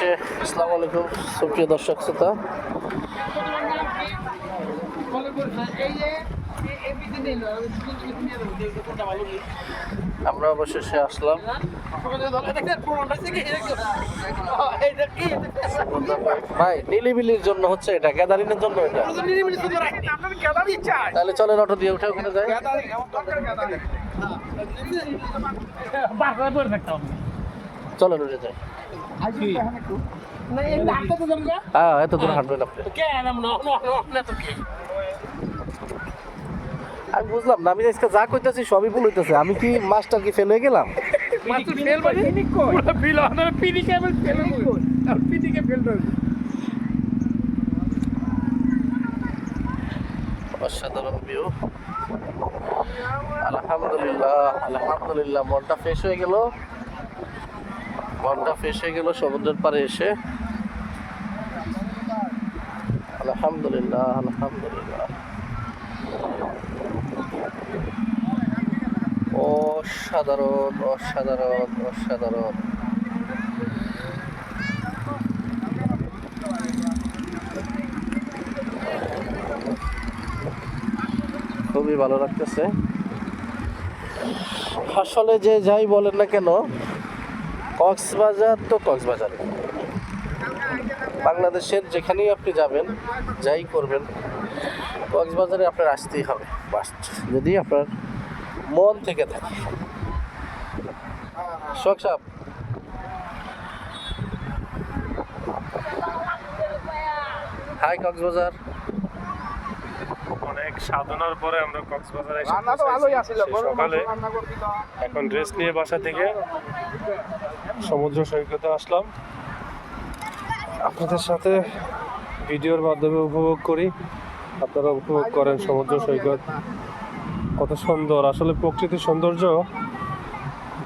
অবশেষে আসসালামু আলাইকুম সুপ্রিয় দর্শক শ্রোতা, আমরা অবশেষে আসলাম ভাই নিলিবিলির জন্য হচ্ছে এটা, গ্যাদারিনের জন্য এটা। তাহলে চলেন অটো দিয়ে উঠে ওখানে যাই। চলেন উঠে যাই। হ্যাঁ এত দূর হাঁটবেন আপনি। আমি বুঝলাম না, আমি আজকে যা কইতেছি সবই ভুল হইতেছে। আমি কি মাস্টার কি ফেল হয়ে গেলাম? অসাধারণ ভিউ। আলহামদুলিল্লাহ আলহামদুলিল্লাহ, মনটা ফ্রেশ হয়ে গেল, মনটা ফ্রেশ হয়ে গেল সমুদ্রের পাড়ে এসে। আলহামদুলিল্লাহ আলহামদুলিল্লাহ, অসাধারণ অসাধারণ অসাধারণ। খুবই ভালো লাগতেছে। আসলে যে যাই বলেন না কেন, কক্সবাজার তো কক্সবাজার, বাংলাদেশের যেখানেই আপনি যাবেন যাই করবেন, কক্সবাজারে আপনার আসতেই হবে মাস্ট, যদি আপনার মন থেকে থাকে। শখ সাপ হাই কক্সবাজার। অনেক সাধনার পরে আমরা কক্সবাজারে সকালে এখন রেস্ট নিয়ে বাসা থেকে সমুদ্র সৈকতে আসলাম। আপনাদের সাথে ভিডিওর মাধ্যমে উপভোগ করি, আপনারা উপভোগ করেন সমুদ্র সৈকত। কত সুন্দর, আসলে প্রকৃতির সৌন্দর্য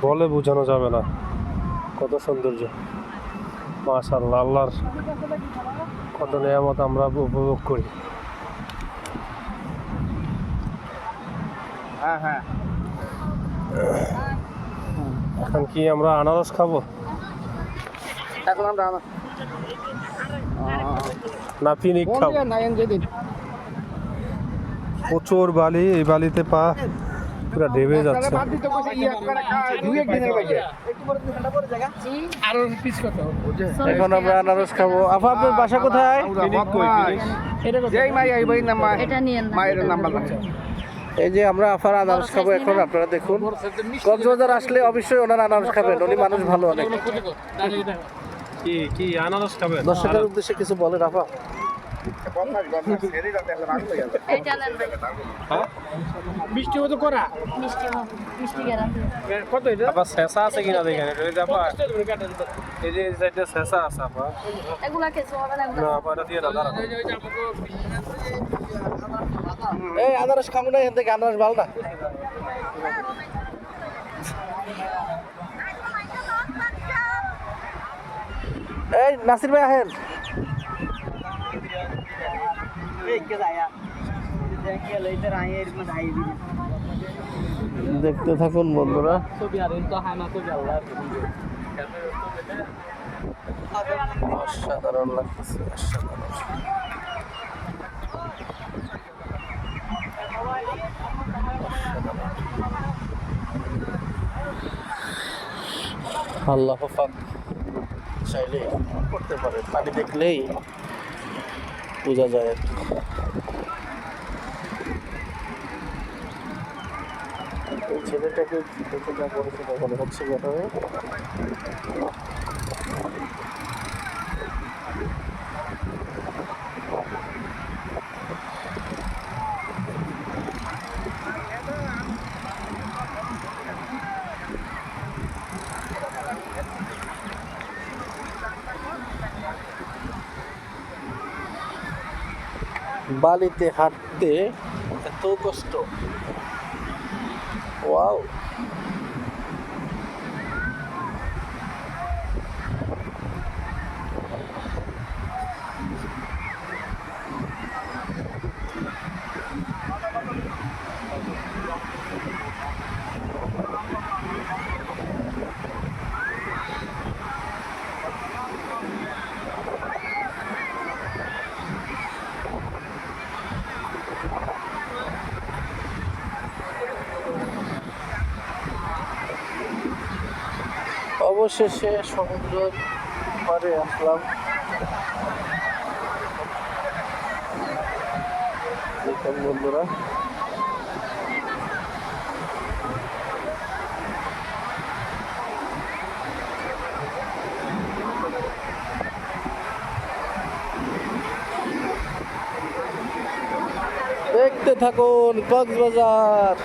বলে বোঝানো যাবে না, কত সৌন্দর্য। মাশাআল্লাহ, আল্লাহর কত নিয়ামত আমরা উপভোগ করি। এখন কি আমরা আনারস খাবো? এখন আমরা না পিকনিক খাবো? প্রচুর বালি, এই বালিতে পা পুরো ডেবে যাচ্ছে। এখন আমরা আনারস খাবো। আফা আপনার বাসা কোথায়? এই যে আমরা আফার আনারস খাবো এখন। আপনারা দেখুন, কক্সবাজার আসলে অবশ্যই ওনার আনারস খাবেন, উনি মানুষ ভালো অনেক। কি আনারস খাবেন? দর্শকের উদ্দেশ্যে কিছু বলেন আফা। মিষ্টি মতো করা কত এটা? আবার শেষা আছে কিনা দেখেন, এটা আপা এই যে সাইডে শেষা আছে আপা, এগুলা কিছু হবে না। না আপা এটা দিয়ে দাঁড়া। এই আনারস খাবো না, এখান থেকে আনারস ভালো না। এই নাসির ভাই আহেন। দেখতে থাকুন বন্ধুরা। অসাধারণ লাগতেছে, অসাধারণ। আল্লাহ পাক চাইলে করতে পারে, পানি দেখলেই বোঝা যায়। এই ছেলেটাকে দেখে যা করেছে মনে হচ্ছে ঘটনা। বালিতে হাঁটতে এত কষ্ট, ওয়াও। অবশেষে সমুদ্রের পাড়ে আসলাম। দেখুন বন্ধুরা, দেখতে থাকুন কক্সবাজার।